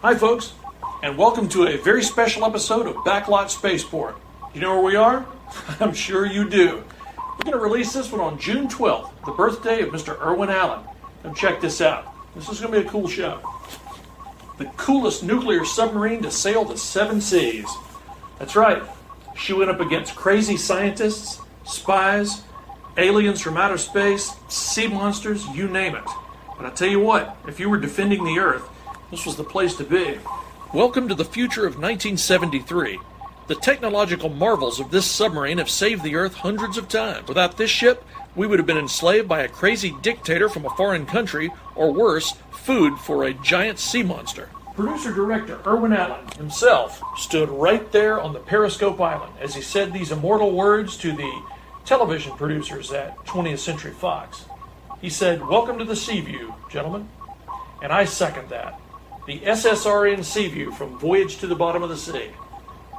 Hi folks, and welcome to a very special episode of Backlot Spaceport. You know where we are? I'm sure you do. We're going to release this one on June 12th, the birthday of Mr. Irwin Allen. Come check this out. This is going to be a cool show. The coolest nuclear submarine to sail the 7 seas. That's right, she went up against crazy scientists, spies, aliens from outer space, sea monsters, you name it. But I tell you what, if you were defending the Earth, this was the place to be. Welcome to the future of 1973. The technological marvels of this submarine have saved the Earth hundreds of times. Without this ship, we would have been enslaved by a crazy dictator from a foreign country, or worse, food for a giant sea monster. Producer-director Irwin Allen himself stood right there on the Periscope Island as he said these immortal words to the television producers at 20th Century Fox. He said, "Welcome to the Seaview, gentlemen." And I second that. The S.S.R.N. Seaview from Voyage to the Bottom of the Sea.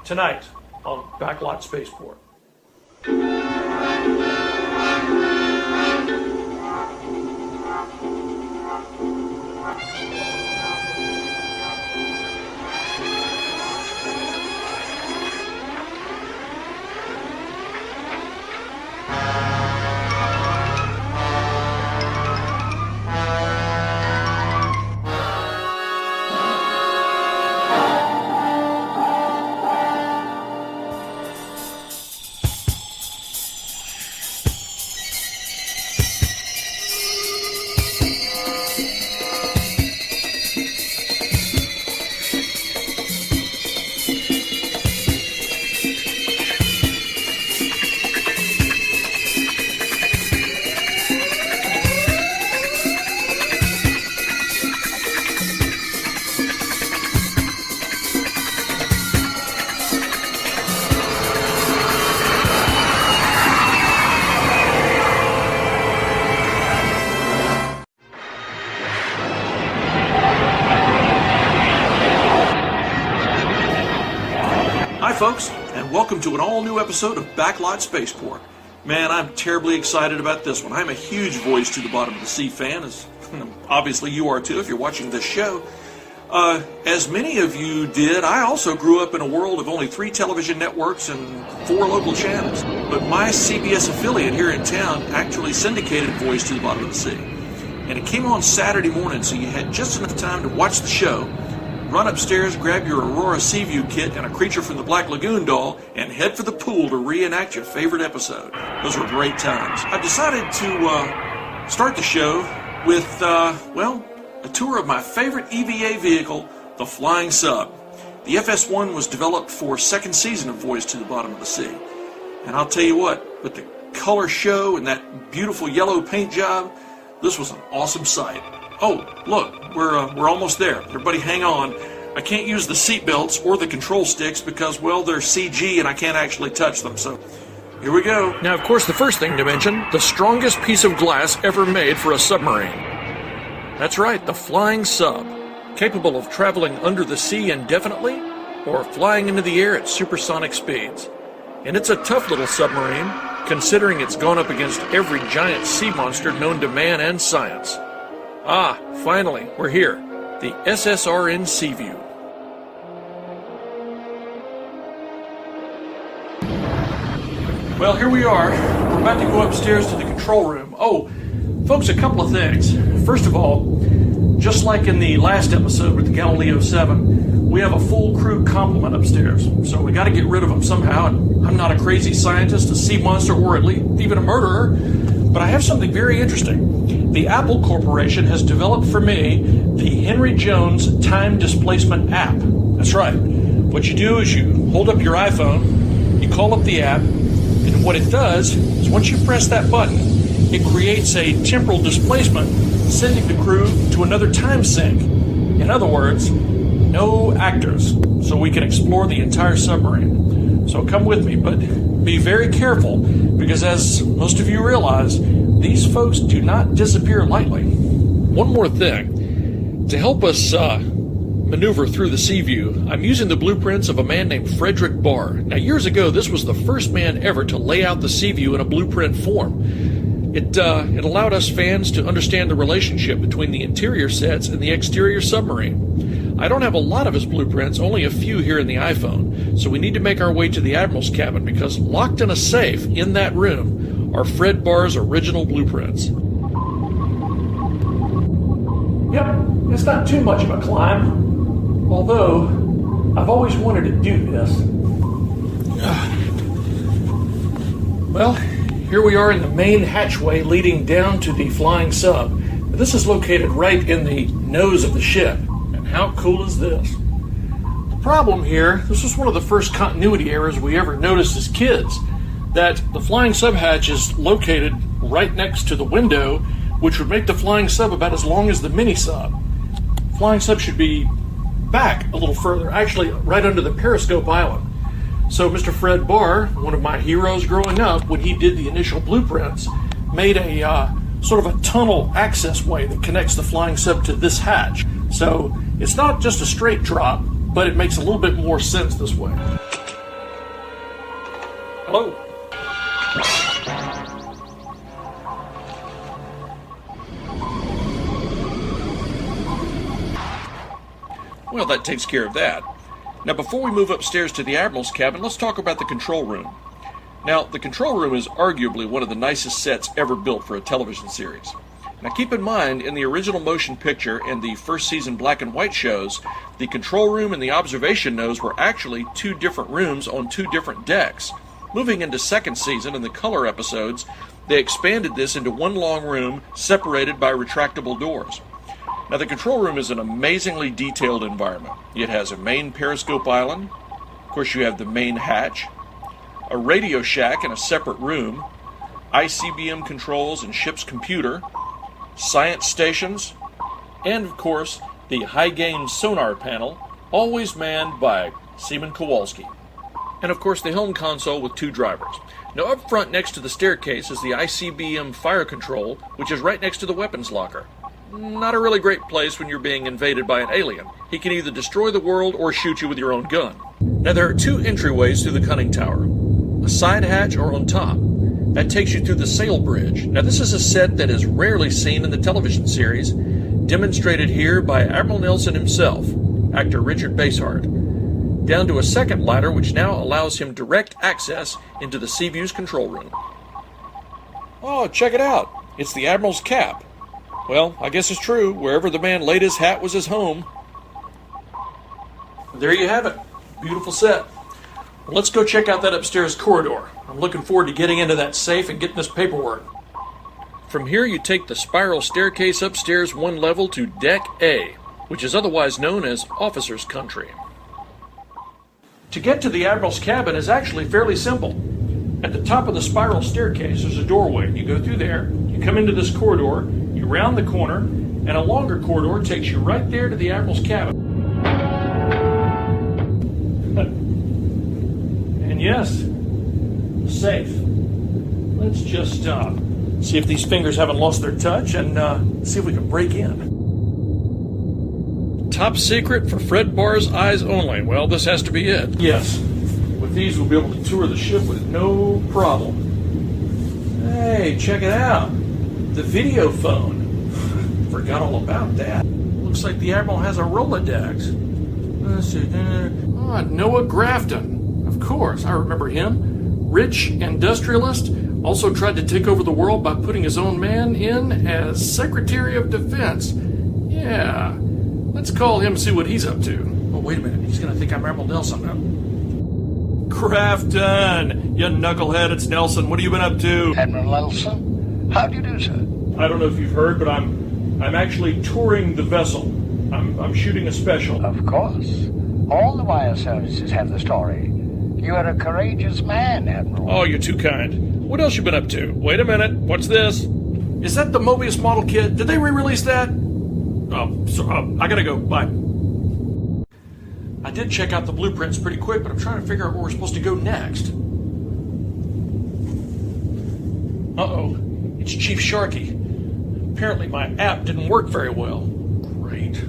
Tonight on Backlot Spaceport. Hi folks, and welcome to an all-new episode of Backlot Spaceport. Man, I'm terribly excited about this one. I'm a huge Voyage to the Bottom of the Sea fan, as obviously you are too if you're watching this show. As many of you did, I also grew up in a world of only 3 television networks and 4 local channels. But my CBS affiliate here in town actually syndicated Voyage to the Bottom of the Sea. And it came on Saturday morning, so you had just enough time to watch the show, run upstairs, grab your Aurora Seaview kit and a Creature from the Black Lagoon doll, and head for the pool to reenact your favorite episode. Those were great times. I've decided to start the show with, a tour of my favorite EVA vehicle, the Flying Sub. The FS-1 was developed for 2nd season of Voyage to the Bottom of the Sea. And I'll tell you what, with the color show and that beautiful yellow paint job, this was an awesome sight. Oh, look, we're almost there. Everybody hang on. I can't use the seat belts or the control sticks because, well, they're CG and I can't actually touch them, so here we go. Now, of course, the first thing to mention, the strongest piece of glass ever made for a submarine. That's right, the Flying Sub, capable of traveling under the sea indefinitely or flying into the air at supersonic speeds. And it's a tough little submarine, considering it's gone up against every giant sea monster known to man and science. Ah, finally, we're here. The S.S.R.N. Seaview. Well, here we are. We're about to go upstairs to the control room. Oh, folks, a couple of things. First of all, just like in the last episode with the Galileo 7, we have a full crew complement upstairs. So we got to get rid of them somehow. And I'm not a crazy scientist, a sea monster, or at least even a murderer. But I have something very interesting. The Apple Corporation has developed for me the Henry Jones Time Displacement app. That's right. What you do is you hold up your iPhone, you call up the app, and what it does is once you press that button, it creates a temporal displacement, sending the crew to another time sync. In other words, no actors, so we can explore the entire submarine. So come with me, but be very careful, because as most of you realize, these folks do not disappear lightly. One more thing. To help us maneuver through the Seaview, I'm using the blueprints of a man named FREDERICK BARR. Now, years ago, this was the first man ever to lay out the Seaview in a blueprint form. It allowed us fans to understand the relationship between the interior sets and the exterior submarine. I don't have a lot of his blueprints, only a few here in the iPhone, so we need to make our way to the Admiral's cabin because locked in a safe in that room are Fred BARR's original blueprints. Yep, it's not too much of a climb, although I've always wanted to do this. Well, here we are in the main hatchway leading down to the flying sub. This is located right in the nose of the ship. And how cool is this? The problem here, this was one of the first continuity errors we ever noticed as kids, that the flying sub hatch is located right next to the window, which would make the flying sub about as long as the mini sub. Flying sub should be back a little further, actually right under the periscope island. So Mr. Fred BARR, one of my heroes growing up, when he did the initial blueprints, made a sort of a tunnel access way that connects the flying sub to this hatch. So it's not just a straight drop, but it makes a little bit more sense this way. Hello. Well, that takes care of that. Now, before we move upstairs to the Admiral's cabin, let's talk about the control room. Now, the control room is arguably one of the nicest sets ever built for a television series. Now, keep in mind, in the original motion picture and the first season black and white shows, the control room and the observation nose were actually two different rooms on two different decks. Moving into second season and the color episodes, they expanded this into one long room separated by retractable doors. Now, the control room is an amazingly detailed environment. It has a main periscope island. Of course, you have the main hatch, a radio shack in a separate room, ICBM controls and ship's computer, science stations, and, of course, the high-gain sonar panel, always manned by Seaman Kowalski. And, of course, the home console with two drivers. Now, up front next to the staircase is the ICBM fire control, which is right next to the weapons locker. Not a really great place when you're being invaded by an alien. He can either destroy the world or shoot you with your own gun. Now, there are two entryways through the conning tower, a side hatch or on top. That takes you through the sail bridge. Now, this is a set that is rarely seen in the television series, demonstrated here by Admiral Nelson himself, actor Richard Basehart, down to a second ladder which now allows him direct access into the Seaview's control room. Oh, check it out. It's the Admiral's cap. Well, I guess it's true. Wherever the man laid his hat was his home. There you have it. Beautiful set. Well, let's go check out that upstairs corridor. I'm looking forward to getting into that safe and getting this paperwork. From here, you take the spiral staircase upstairs one level to Deck A, which is otherwise known as Officer's Country. To get to the Admiral's cabin is actually fairly simple. At the top of the spiral staircase, there's a doorway. You go through there, you come into this corridor, you round the corner, and a longer corridor takes you right there to the Admiral's cabin. And yes, safe. Let's just see if these fingers haven't lost their touch and see if we can break in. Top secret for Fred BARR's eyes only. Well, this has to be it. Yes. With these, we'll be able to tour the ship with no problem. Hey, check it out. The video phone. Forgot all about that. Looks like the Admiral has a Rolodex. Let's see. Noah Grafton. Of course, I remember him. Rich industrialist. Also tried to take over the world by putting his own man in as Secretary of Defense. Yeah. Let's call him and see what he's up to. Oh, wait a minute. He's going to think I'm Admiral Nelson now. Grafton! You knucklehead, it's Nelson. What have you been up to? Admiral Nelson? How do you do, sir? I don't know if you've heard, but I'm actually touring the vessel. I'm shooting a special. Of course. All the wire services have the story. You are a courageous man, Admiral. Oh, you're too kind. What else you been up to? Wait a minute. What's this? Is that the Mobius model kit? Did they re-release that? Oh, so, I gotta go. Bye. I did check out the blueprints pretty quick, but I'm trying to figure out where we're supposed to go next. Uh-oh. It's Chief Sharkey. Apparently my app didn't work very well. Great.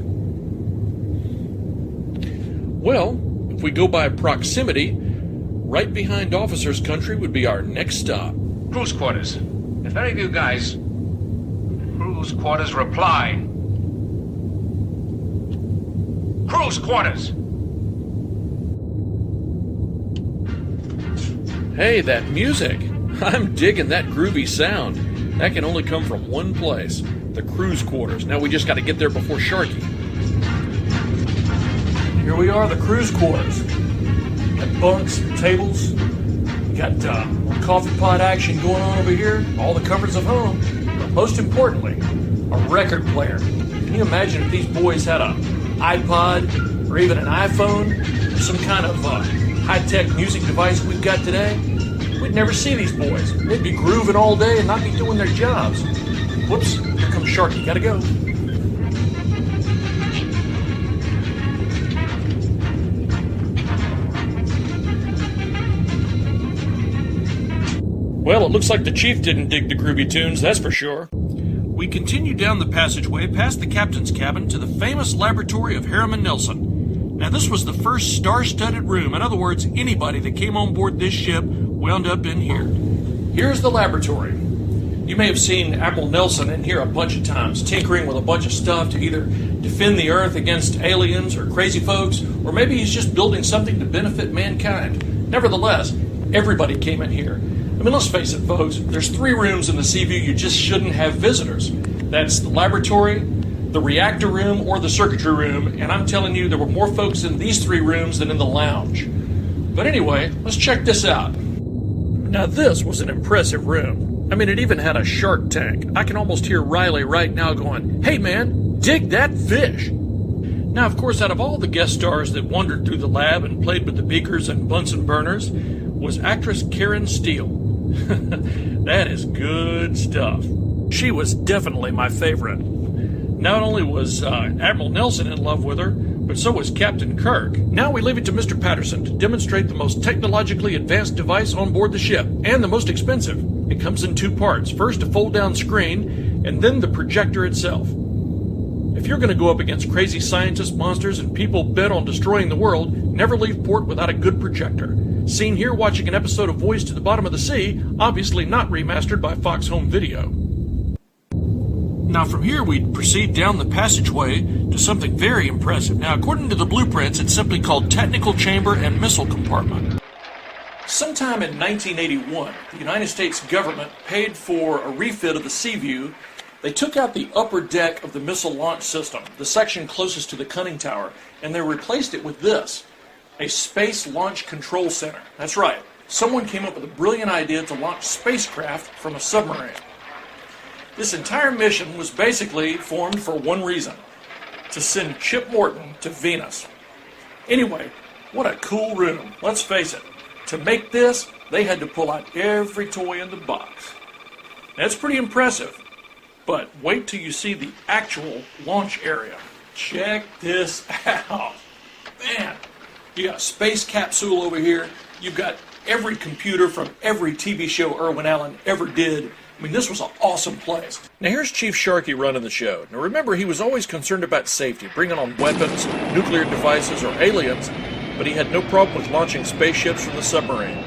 Well, if we go by proximity, right behind Officer's Country would be our next stop. Cruise quarters. If any of you guys... Cruise quarters reply. Cruise close quarters. Hey, that music! I'm digging that groovy sound. That can only come from one place, the crew's quarters. Now we just got to get there before Sharky. Here we are, the crew's quarters. Got bunks, tables, got coffee pot action going on over here, all the comforts of home. But most importantly, a record player. Can you imagine if these boys had an iPod or even an iPhone, or some kind of high-tech music device we've got today? We'd never see these boys. They'd be grooving all day and not be doing their jobs. Whoops, here comes Sharky. Gotta go. Well, it looks like the chief didn't dig the groovy tunes, that's for sure. We continue down the passageway past the captain's cabin to the famous laboratory of Harriman Nelson. Now, this was the first star-studded room. In other words, anybody that came on board this ship wound up in here. Here's the laboratory. You may have seen Admiral Nelson in here a bunch of times, tinkering with a bunch of stuff to either defend the Earth against aliens or crazy folks, or maybe he's just building something to benefit mankind. Nevertheless, everybody came in here. I mean, let's face it, folks, there's 3 rooms in the Seaview you just shouldn't have visitors. That's the laboratory, the reactor room, or the circuitry room, and I'm telling you, there were more folks in these 3 rooms than in the lounge. But anyway, let's check this out. Now, this was an impressive room. I mean, it even had a shark tank. I can almost hear Riley right now going, "Hey, man, dig that fish." Now, of course, out of all the guest stars that wandered through the lab and played with the beakers and Bunsen burners was actress Karen Steele. That is good stuff. She was definitely my favorite. Not only was Admiral Nelson in love with her, but so was Captain Kirk. Now we leave it to Mr. Patterson to demonstrate the most technologically advanced device on board the ship, and the most expensive. It comes in 2 parts. First, a fold-down screen, and then the projector itself. If you're going to go up against crazy scientists, monsters, and people bent on destroying the world, never leave port without a good projector. Seen here watching an episode of Voyage to the Bottom of the Sea, obviously not remastered by Fox Home Video. Now from here we proceed down the passageway to something very impressive. Now according to the blueprints, it's simply called Technical Chamber and Missile Compartment. Sometime in 1981, the United States government paid for a refit of the Seaview. They took out the upper deck of the missile launch system, the section closest to the conning tower, and they replaced it with this, a Space Launch Control Center. That's right. Someone came up with a brilliant idea to launch spacecraft from a submarine. This entire mission was basically formed for one reason, to send Chip Morton to Venus. Anyway, what a cool room. Let's face it, to make this, they had to pull out every toy in the box. That's pretty impressive, but wait till you see the actual launch area. Check this out. Man, you got a space capsule over here. You've got every computer from every TV show Irwin Allen ever did. I mean, this was an awesome place. Now here's Chief Sharky running the show. Now remember, he was always concerned about safety, bringing on weapons, nuclear devices, or aliens, but he had no problem with launching spaceships from the submarine.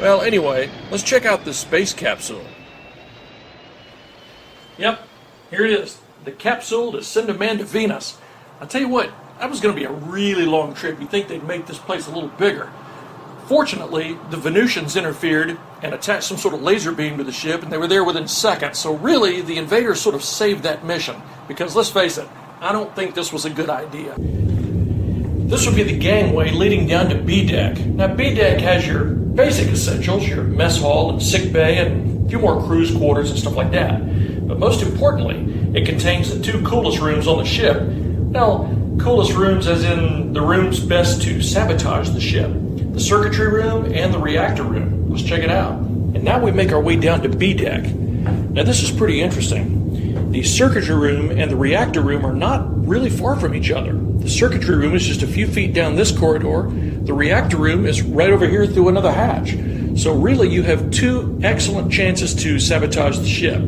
Well, anyway, let's check out this space capsule. Yep, here it is. The capsule to send a man to Venus. I'll tell you what, that was going to be a really long trip. You'd think they'd make this place a little bigger. Fortunately, the Venusians interfered and attached some sort of laser beam to the ship, and they were there within seconds. So really, the invaders sort of saved that mission. Because let's face it, I don't think this was a good idea. This would be the gangway leading down to B deck. Now, B deck has your basic essentials, your mess hall and sick bay, and a few more crew's quarters and stuff like that. But most importantly, it contains the 2 coolest rooms on the ship. Well, coolest rooms as in the rooms best to sabotage the ship. The circuitry room and the reactor room. Let's check it out. And now we make our way down to B deck. Now this is pretty interesting. The circuitry room and the reactor room are not really far from each other. The circuitry room is just a few feet down this corridor. The reactor room is right over here through another hatch. So really you have 2 excellent chances to sabotage the ship.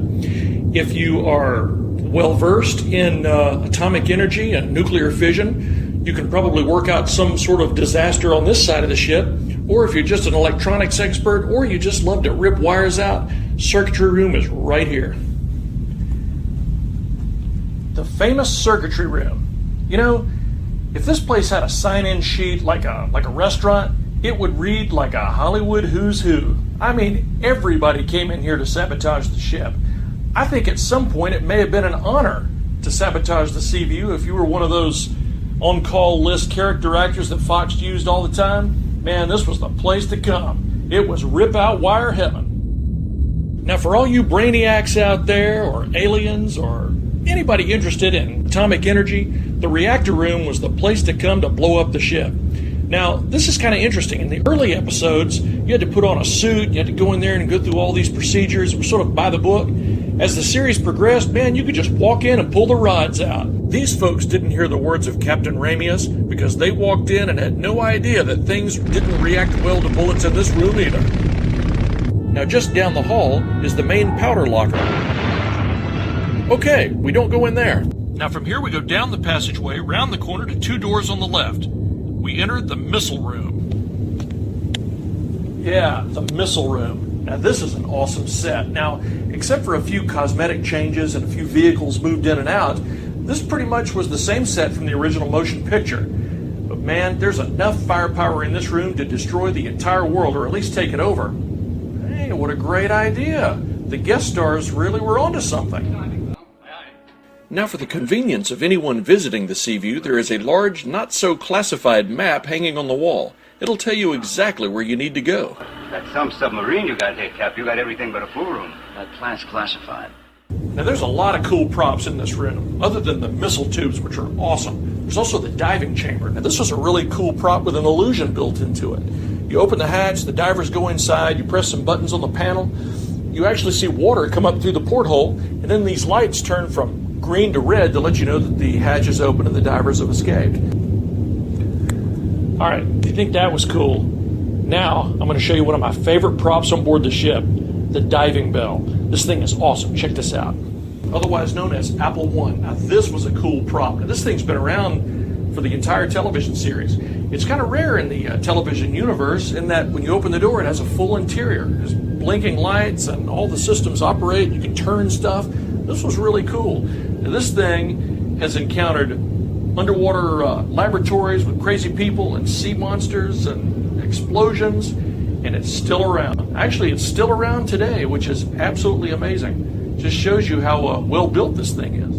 If you are well versed in atomic energy and nuclear fission, you can probably work out some sort of disaster on this side of the ship. Or if you're just an electronics expert, or you just love to rip wires out, circuitry room is right here. The famous circuitry room. You know, If this place had a sign-in sheet like a restaurant, it would read like a Hollywood who's who. I mean, everybody came in here to sabotage the ship. I think at some point it may have been an honor to sabotage the Seaview if you were one of those on-call list character actors that Fox used all the time. Man, this was the place to come. It was rip-out wire heaven. Now, for all you brainiacs out there, or aliens, or anybody interested in atomic energy, the reactor room was the place to come to blow up the ship. Now, this is kind of interesting. In the early episodes, you had to put on a suit, you had to go in there and go through all these procedures. It was sort of by the book. As the series progressed, man, you could just walk in and pull the rods out. These folks didn't hear the words of Captain Ramius because they walked in and had no idea that things didn't react well to bullets in this room either. Now, just down the hall is the main powder locker. Okay, we don't go in there. Now, from here we go down the passageway, round the corner to 2 doors on the left. We enter the missile room. Yeah, the missile room. Now, this is an awesome set. Now, except for a few cosmetic changes and a few vehicles moved in and out, this pretty much was the same set from the original motion picture. But man, there's enough firepower in this room to destroy the entire world, or at least take it over. Hey, what a great idea. The guest stars really were onto something. Now, for the convenience of anyone visiting the Seaview, there is a large, not-so-classified map hanging on the wall. It'll tell you exactly where you need to go. That's some submarine you got here, Cap. You got everything but a pool room. That plant's classified. Now, there's a lot of cool props in this room, other than the missile tubes, which are awesome. There's also the diving chamber. Now, this was a really cool prop with an illusion built into it. You open the hatch, the divers go inside, you press some buttons on the panel, you actually see water come up through the porthole, and then these lights turn from green to red to let you know that the hatch is open and the divers have escaped. All right, do you think that was cool? Now, I'm going to show you one of my favorite props on board the ship, the diving bell. This thing is awesome. Check this out. Otherwise known as Apple I. Now, this was a cool prop. Now, this thing's been around for the entire television series. It's kind of rare in the television universe in that when you open the door, it has a full interior. There's blinking lights and all the systems operate. You can turn stuff. This was really cool. Now, this thing has encountered underwater laboratories with crazy people and sea monsters and explosions, and it's still around. Actually, it's still around today, which is absolutely amazing. Just shows you how well built this thing is.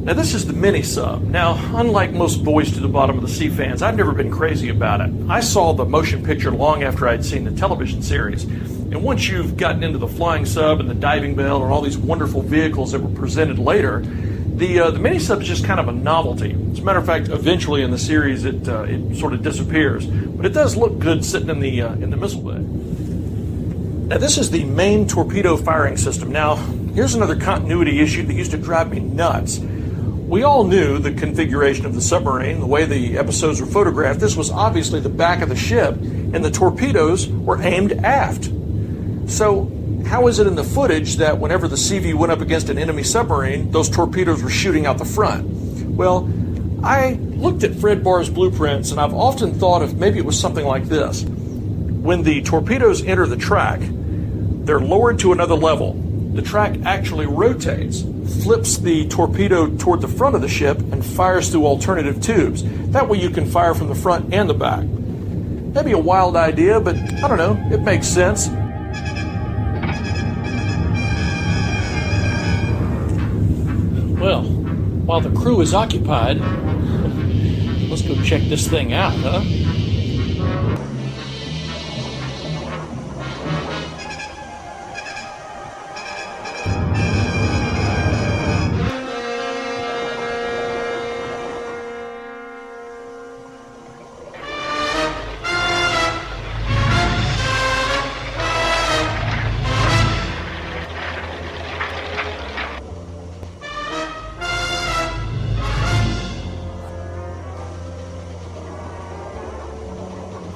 Now, this is the mini sub. Now, unlike most Voyage to the Bottom of the Sea fans, I've never been crazy about it. I saw the motion picture long after I'd seen the television series. And once you've gotten into the flying sub and the diving bell and all these wonderful vehicles that were presented later, the mini sub is just kind of a novelty. As a matter of fact, eventually in the series it sort of disappears, but it does look good sitting in the missile bay. Now, this is the main torpedo firing system. Now, here's another continuity issue that used to drive me nuts. We all knew the configuration of the submarine, the way the episodes were photographed. This was obviously the back of the ship, and the torpedoes were aimed aft. So, how is it in the footage that whenever the Seaview went up against an enemy submarine, those torpedoes were shooting out the front? Well, I looked at Fred Barr's blueprints, and I've often thought if maybe it was something like this. When the torpedoes enter the track, they're lowered to another level. The track actually rotates, flips the torpedo toward the front of the ship, and fires through alternative tubes. That way you can fire from the front and the back. Maybe a wild idea, but I don't know, it makes sense. Well, while the crew is occupied, let's go check this thing out, huh?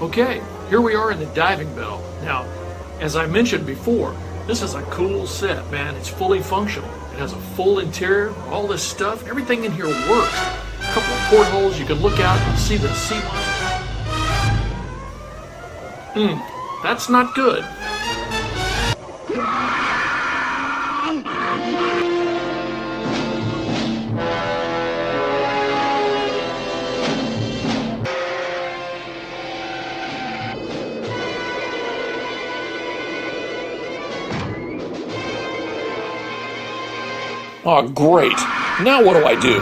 Okay, here we are in the diving bell. Now, as I mentioned before, this is a cool set, man. It's fully functional. It has a full interior, all this stuff. Everything in here works. A couple of portholes, you can look out and see the sea monster. That's not good. Oh, great. Now what do I do?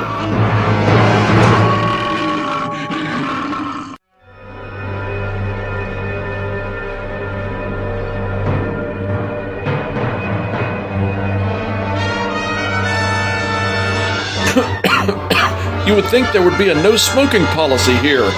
You would think there would be a no smoking policy here.